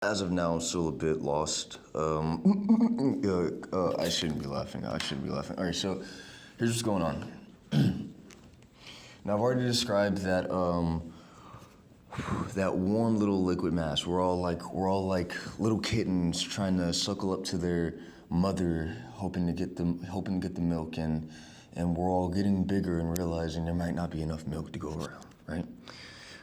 As of now, I'm still a bit lost. I shouldn't be laughing. I shouldn't be laughing. All right, so here's what's going on. Now, I've already described that warm little liquid mass. We're all like little kittens trying to suckle up to their mother, hoping to get the milk, and we're all getting bigger and realizing there might not be enough milk to go around, right?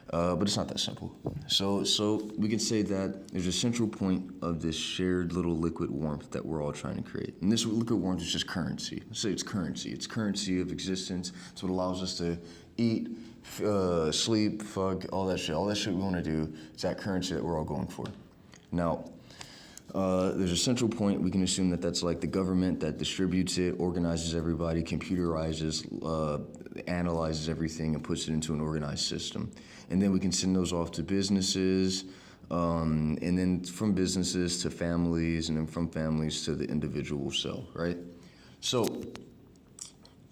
But it's not that simple. So we can say that there's a central point of this shared little liquid warmth that we're all trying to create. And this liquid warmth is just currency. Let's say it's currency. It's currency of existence. It's what allows us to eat, sleep, fuck, all that shit. All that shit we want to do, it's that currency that we're all going for. Now, there's a central point. We can assume that that's like the government that distributes it, organizes everybody, computerizes, analyzes everything, and puts it into an organized system. And then we can send those off to businesses, and then from businesses to families, and then from families to the individual cell, right? So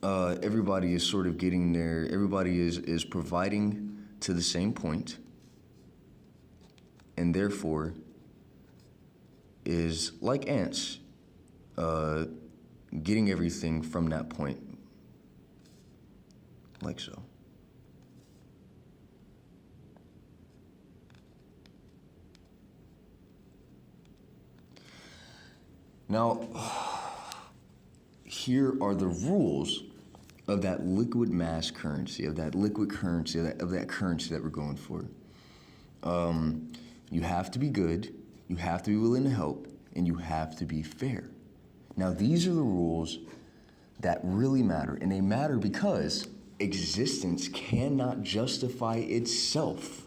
everybody is sort of getting there. Everybody is providing to the same point, and therefore is like ants, getting everything from that point, like so. Now, here are the rules of that liquid mass currency, of that liquid currency, of that currency that we're going for. You have to be good, you have to be willing to help, and you have to be fair. Now, these are the rules that really matter, and they matter because existence cannot justify itself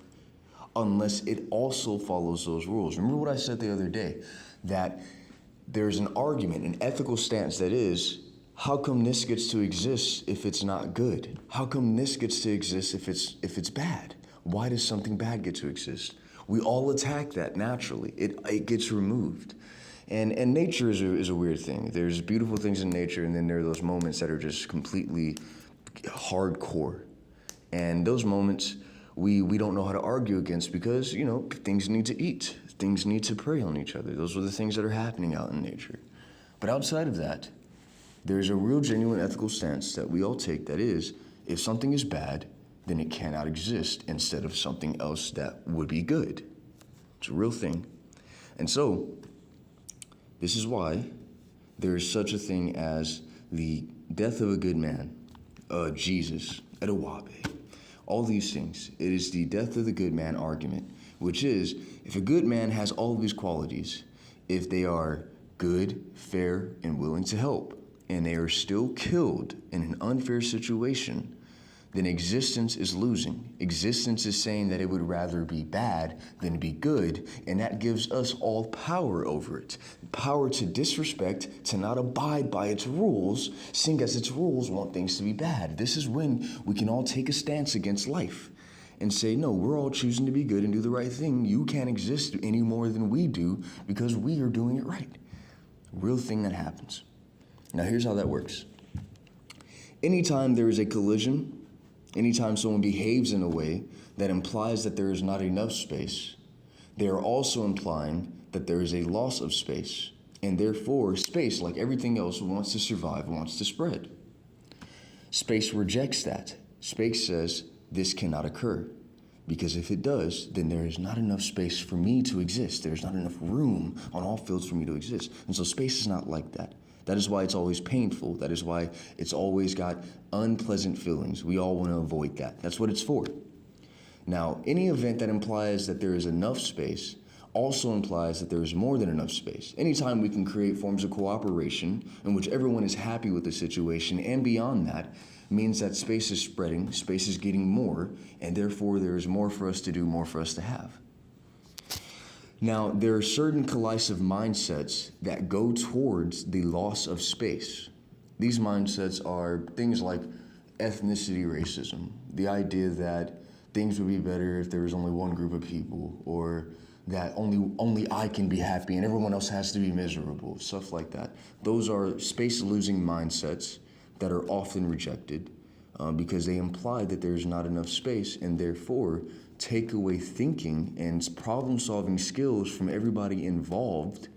unless it also follows those rules. Remember what I said the other day, that there's an argument, an ethical stance that is, how come this gets to exist if it's not good? How come this gets to exist if it's bad? Why does something bad get to exist? We all attack that naturally. It gets removed. And nature is a weird thing. There's beautiful things in nature, and then there are those moments that are just completely hardcore. And those moments we don't know how to argue against because, things need to eat. Things need to prey on each other. Those are the things that are happening out in nature. But outside of that, there's a real genuine ethical stance that we all take that is, if something is bad, then it cannot exist instead of something else that would be good. It's a real thing. And so, this is why there is such a thing as the death of a good man, Jesus, Edawabe, all these things. It is the death of the good man argument, which is, if a good man has all of these qualities, if they are good, fair, and willing to help, and they are still killed in an unfair situation, then existence is losing. Existence is saying that it would rather be bad than be good, and that gives us all power over it. Power to disrespect, to not abide by its rules, seeing as its rules want things to be bad. This is when we can all take a stance against life and say, no, we're all choosing to be good and do the right thing. You can't exist any more than we do because we are doing it right. Real thing that happens. Now, here's how that works. Anytime there is a collision, anytime someone behaves in a way that implies that there is not enough space, they are also implying that there is a loss of space. And therefore, space, like everything else, wants to survive, wants to spread. Space rejects that. Space says, this cannot occur. Because if it does, then there is not enough space for me to exist. There's not enough room on all fields for me to exist. And so space is not like that. That is why it's always painful. That is why it's always got unpleasant feelings. We all want to avoid that. That's what it's for. Now, any event that implies that there is enough space also implies that there is more than enough space. Anytime we can create forms of cooperation in which everyone is happy with the situation and beyond that, means that space is spreading, space is getting more, and therefore there is more for us to do, more for us to have. Now, there are certain collisive mindsets that go towards the loss of space. These mindsets are things like ethnicity racism, the idea that things would be better if there was only one group of people, or that only I can be happy and everyone else has to be miserable, stuff like that. Those are space-losing mindsets that are often rejected. because they imply that there's not enough space and therefore take away thinking and problem-solving skills from everybody involved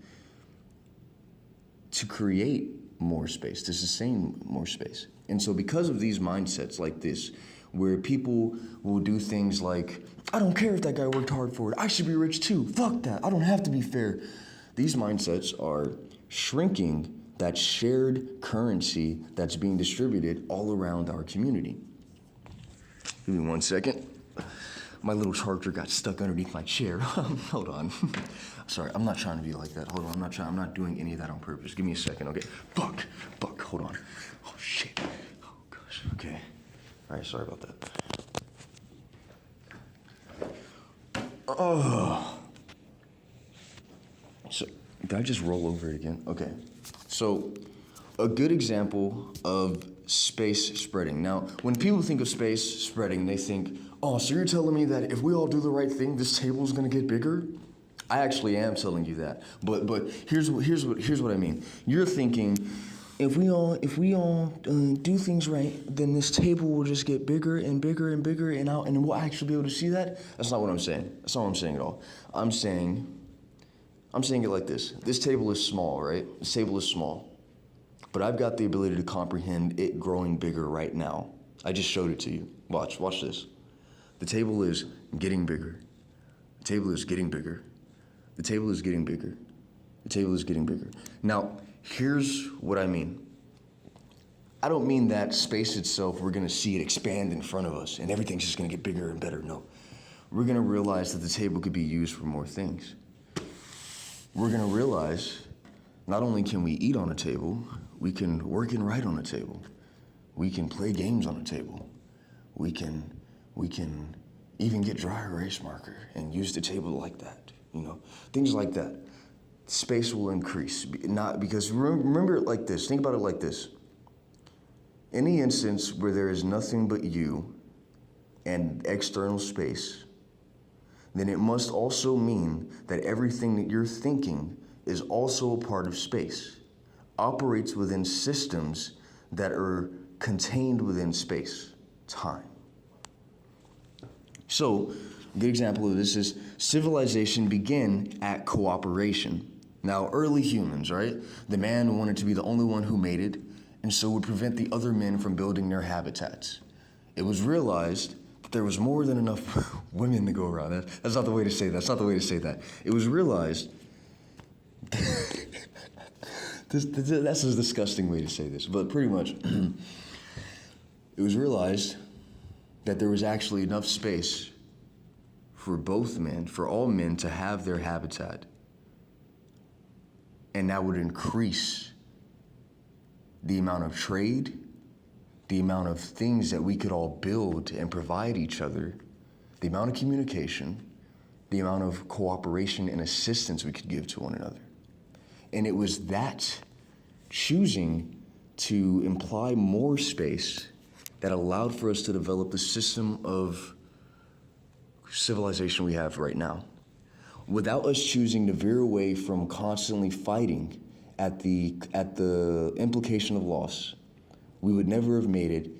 to create more space, to sustain more space. And so because of these mindsets like this, where people will do things like, I don't care if that guy worked hard for it, I should be rich too, fuck that, I don't have to be fair. These mindsets are shrinking that shared currency that's being distributed all around our community. Give me 1 second. My little charger got stuck underneath my chair. Hold on. Sorry, I'm not trying to be like that. Hold on, I'm not doing any of that on purpose. Give me a second, okay? Fuck, hold on. Oh, shit. Oh, gosh, okay. All right, sorry about that. Oh. So, did I just roll over it again? Okay. So, a good example of space spreading. Now, when people think of space spreading, they think, oh, so you're telling me that if we all do the right thing, this table is gonna get bigger? I actually am telling you that. But here's what I mean. You're thinking, if we all do things right, then this table will just get bigger and bigger and bigger, and we'll actually be able to see that. That's not what I'm saying. That's not what I'm saying at all. I'm saying it like this. This table is small, right? This table is small. But I've got the ability to comprehend it growing bigger right now. I just showed it to you. Watch this. The table is getting bigger. The table is getting bigger. The table is getting bigger. The table is getting bigger. Now, here's what I mean. I don't mean that space itself, we're gonna see it expand in front of us and everything's just gonna get bigger and better. No. We're gonna realize that the table could be used for more things. We're gonna realize not only can we eat on a table, we can work and write on a table. We can play games on a table. We can even get dry erase marker and use the table like that, things like that. Space will increase, not because remember it like this, think about it like this. Any instance where there is nothing but you and external space, then it must also mean that everything that you're thinking is also a part of space, operates within systems that are contained within space, time. So, a good example of this is civilization began at cooperation. Now, early humans, right? The man wanted to be the only one who made it, and so would prevent the other men from building their habitats. It was realized that there was more than enough women to go around. That's not the way to say that. That's not the way to say that. It was realized that's a disgusting way to say this, but pretty much, it was realized that there was actually enough space for both men, for all men to have their habitat, and that would increase the amount of trade, the amount of things that we could all build and provide each other, the amount of communication, the amount of cooperation and assistance we could give to one another. And it was that choosing to imply more space that allowed for us to develop the system of civilization we have right now. Without us choosing to veer away from constantly fighting at the implication of loss, we would never have made it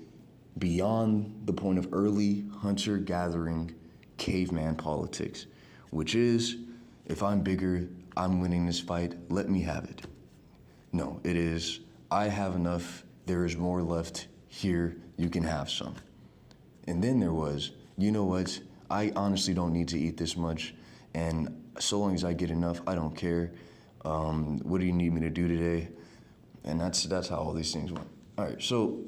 beyond the point of early hunter-gathering caveman politics, which is, if I'm bigger, I'm winning this fight, let me have it. No, it is, I have enough, there is more left here, you can have some. And then there was, you know what, I honestly don't need to eat this much, and so long as I get enough, I don't care. What do you need me to do today? And that's how all these things went. All right, so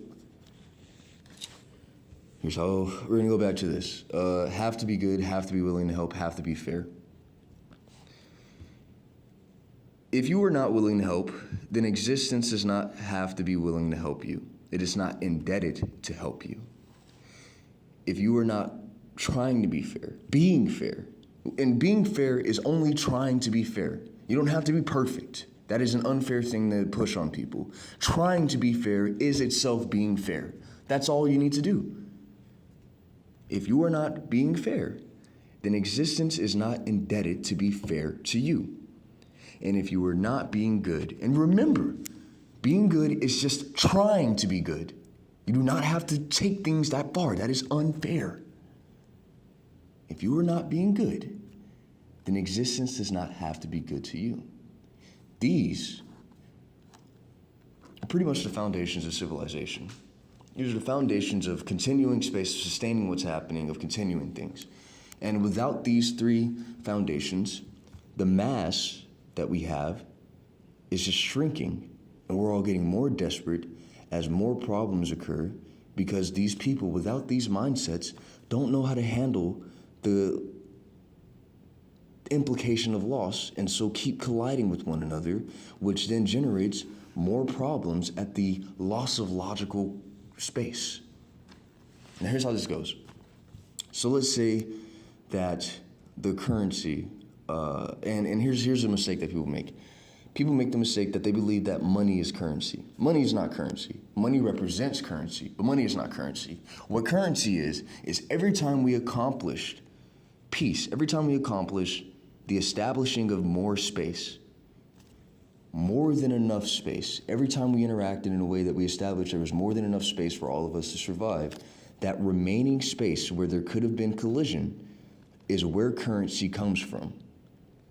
here's how we're gonna go back to this. Have to be good, have to be willing to help, have to be fair. If you are not willing to help, then existence does not have to be willing to help you. It is not indebted to help you. If you are not trying to be fair, being fair, and being fair is only trying to be fair. You don't have to be perfect. That is an unfair thing to push on people. Trying to be fair is itself being fair. That's all you need to do. If you are not being fair, then existence is not indebted to be fair to you. And if you are not being good, and remember, being good is just trying to be good. You do not have to take things that far. That is unfair. If you are not being good, then existence does not have to be good to you. These are pretty much the foundations of civilization. These are the foundations of continuing space, sustaining what's happening, of continuing things. And without these three foundations, the mass that we have is just shrinking, and we're all getting more desperate as more problems occur because these people without these mindsets don't know how to handle the implication of loss, and so keep colliding with one another, which then generates more problems at the loss of logical space. Now here's how this goes. So let's say that the currency, and here's a mistake that people make. People make the mistake that they believe that money is currency. Money is not currency. Money represents currency, but money is not currency. What currency is every time we accomplish peace, every time we accomplish the establishing of more space, more than enough space, every time we interacted in a way that we established there was more than enough space for all of us to survive, that remaining space where there could have been collision is where currency comes from.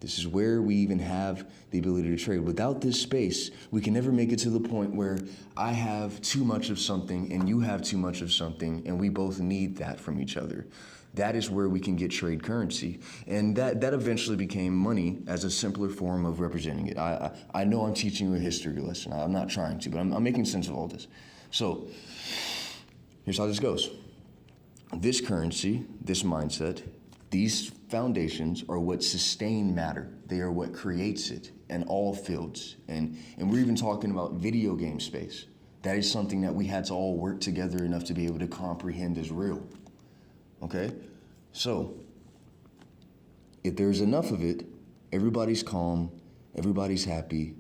This is where we even have the ability to trade. Without this space, we can never make it to the point where I have too much of something and you have too much of something, and we both need that from each other. That is where we can get trade currency. And that eventually became money as a simpler form of representing it. I know I'm teaching you a history lesson. I'm not trying to, but I'm making sense of all this. So here's how this goes. This currency, this mindset, these foundations are what sustain matter. They are what creates it in all fields. And we're even talking about video game space. That is something that we had to all work together enough to be able to comprehend as real. Okay? So, if there's enough of it, everybody's calm, everybody's happy,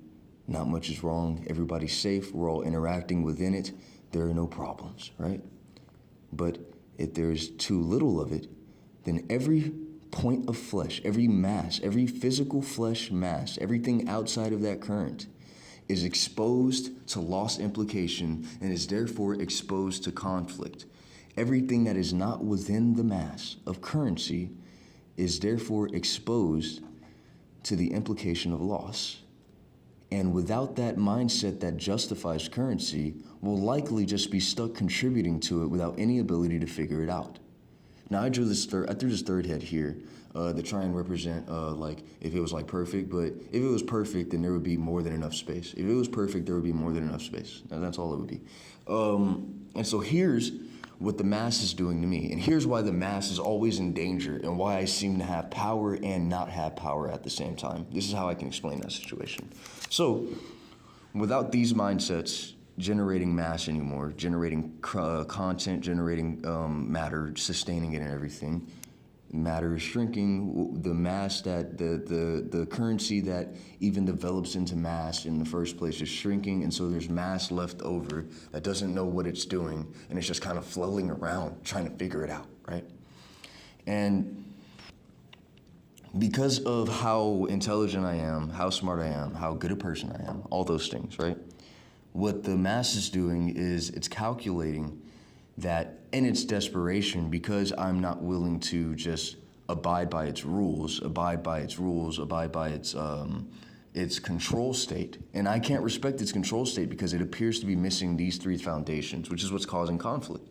not much is wrong, everybody's safe, we're all interacting within it, there are no problems, right? But if there's too little of it, then every point of flesh, every mass, every physical flesh mass, everything outside of that current is exposed to loss implication and is therefore exposed to conflict. Everything that is not within the mass of currency is therefore exposed to the implication of loss. And without that mindset that justifies currency, will likely just be stuck contributing to it without any ability to figure it out. Now I threw this third head here to try and represent like if it was like perfect, but if it was perfect, then there would be more than enough space. If it was perfect, there would be more than enough space. Now, that's all it would be. And so here's what the mass is doing to me. And here's why the mass is always in danger and why I seem to have power and not have power at the same time. This is how I can explain that situation. So without these mindsets generating mass anymore, generating content, generating matter, sustaining it and everything, matter is shrinking. The mass that the currency that even develops into mass in the first place is shrinking, and so there's mass left over that doesn't know what it's doing, and it's just kind of flailing around trying to figure it out, right? And because of how intelligent I am, how smart I am, how good a person I am, all those things, right? What the mass is doing is it's calculating that in its desperation, because I'm not willing to just abide by its rules, abide by its control state. And I can't respect its control state because it appears to be missing these three foundations, which is what's causing conflict.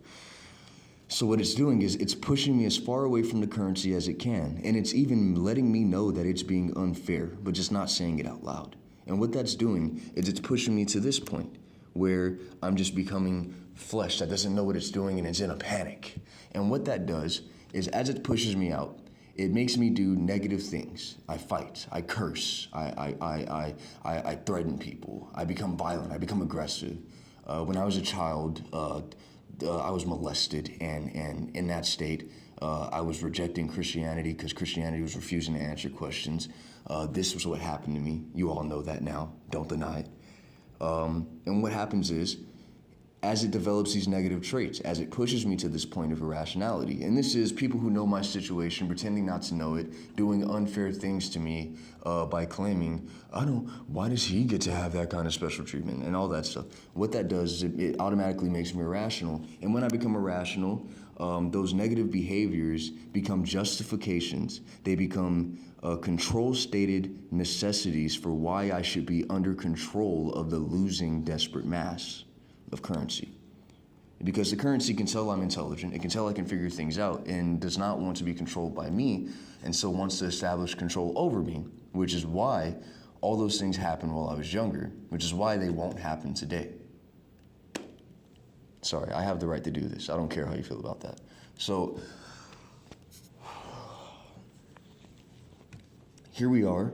So what it's doing is it's pushing me as far away from the currency as it can. And it's even letting me know that it's being unfair, but just not saying it out loud. And what that's doing is it's pushing me to this point where I'm just becoming flesh that doesn't know what it's doing and it's in a panic. And what that does is as it pushes me out, it makes me do negative things. I fight, I curse, I threaten people, I become violent, I become aggressive. When I was a child, I was molested, and in that state, I was rejecting Christianity because Christianity was refusing to answer questions. This was what happened to me. You all know that now. Don't deny it. And what happens is, as it develops these negative traits, as it pushes me to this point of irrationality. And this is people who know my situation, pretending not to know it, doing unfair things to me by claiming, why does he get to have that kind of special treatment and all that stuff. What that does is it automatically makes me irrational. And when I become irrational, those negative behaviors become justifications. They become control-stated necessities for why I should be under control of the losing desperate mass of currency. Because the currency can tell I'm intelligent, it can tell I can figure things out, and does not want to be controlled by me, and so wants to establish control over me, which is why all those things happened while I was younger, which is why they won't happen today. Sorry, I have the right to do this. I don't care how you feel about that. So, here we are.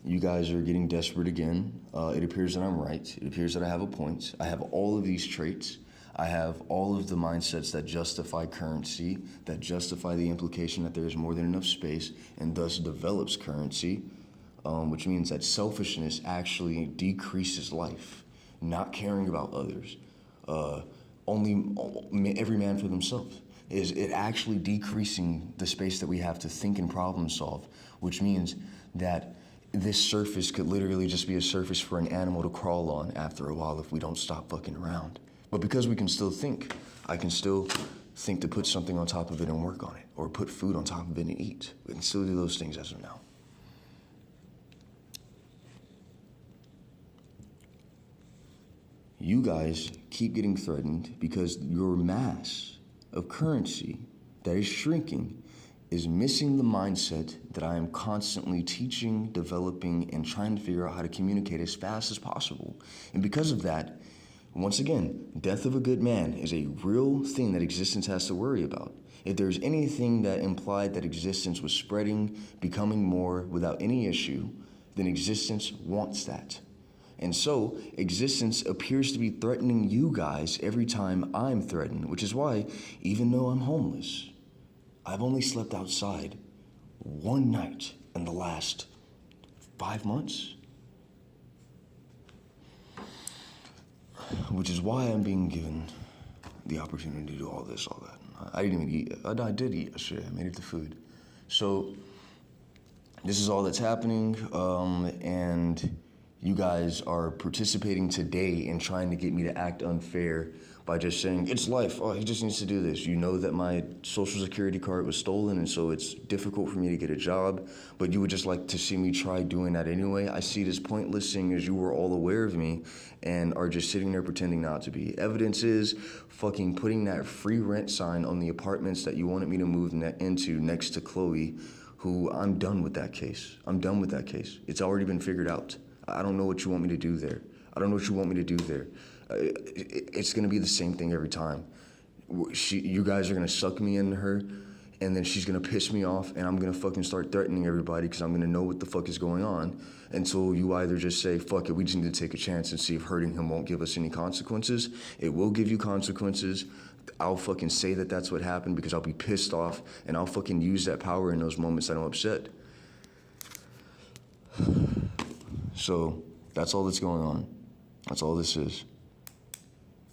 You guys are getting desperate again. It appears that I'm right. It appears that I have a point. I have all of these traits. I have all of the mindsets that justify currency, that justify the implication that there is more than enough space, and thus develops currency, which means that selfishness actually decreases life. Not caring about others, only every man for themselves. Is it actually decreasing the space that we have to think and problem solve, which means that this surface could literally just be a surface for an animal to crawl on after a while if we don't stop fucking around. But because we can still think, I can still think to put something on top of it and work on it, or put food on top of it and eat. We can still do those things as of now. You guys keep getting threatened because your mass of currency that is shrinking is missing the mindset that I am constantly teaching, developing, and trying to figure out how to communicate as fast as possible. And because of that, once again, death of a good man is a real thing that existence has to worry about. If there's anything that implied that existence was spreading, becoming more without any issue, then existence wants that. And so, existence appears to be threatening you guys every time I'm threatened, which is why, even though I'm homeless, I've only slept outside one night in the last 5 months. Which is why I'm being given the opportunity to do all this, all that. I didn't even eat. I did eat yesterday. I made it to food. So, this is all that's happening, and you guys are participating today in trying to get me to act unfair by just saying, it's life, he just needs to do this. You know that my social security card was stolen, and so it's difficult for me to get a job, but you would just like to see me try doing that anyway. I see it as pointless, seeing as you were all aware of me and are just sitting there pretending not to be. Evidence is fucking putting that free rent sign on the apartments that you wanted me to move into next to Chloe, who I'm done with that case. I'm done with that case. It's already been figured out. I don't know what you want me to do there. I don't know what you want me to do there. It's gonna be the same thing every time. You guys are gonna suck me into her, and then she's gonna piss me off, and I'm gonna fucking start threatening everybody because I'm gonna know what the fuck is going on until you either just say, fuck it, we just need to take a chance and see if hurting him won't give us any consequences. It will give you consequences. I'll fucking say that that's what happened because I'll be pissed off, and I'll fucking use that power in those moments that I'm upset. So that's all that's going on. That's all this is.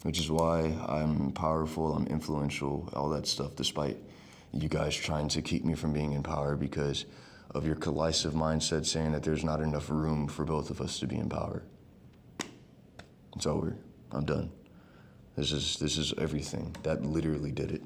Which is why I'm powerful, I'm influential, all that stuff, despite you guys trying to keep me from being in power because of your collisive mindset saying that there's not enough room for both of us to be in power. It's over. I'm done. This is everything. That literally did it.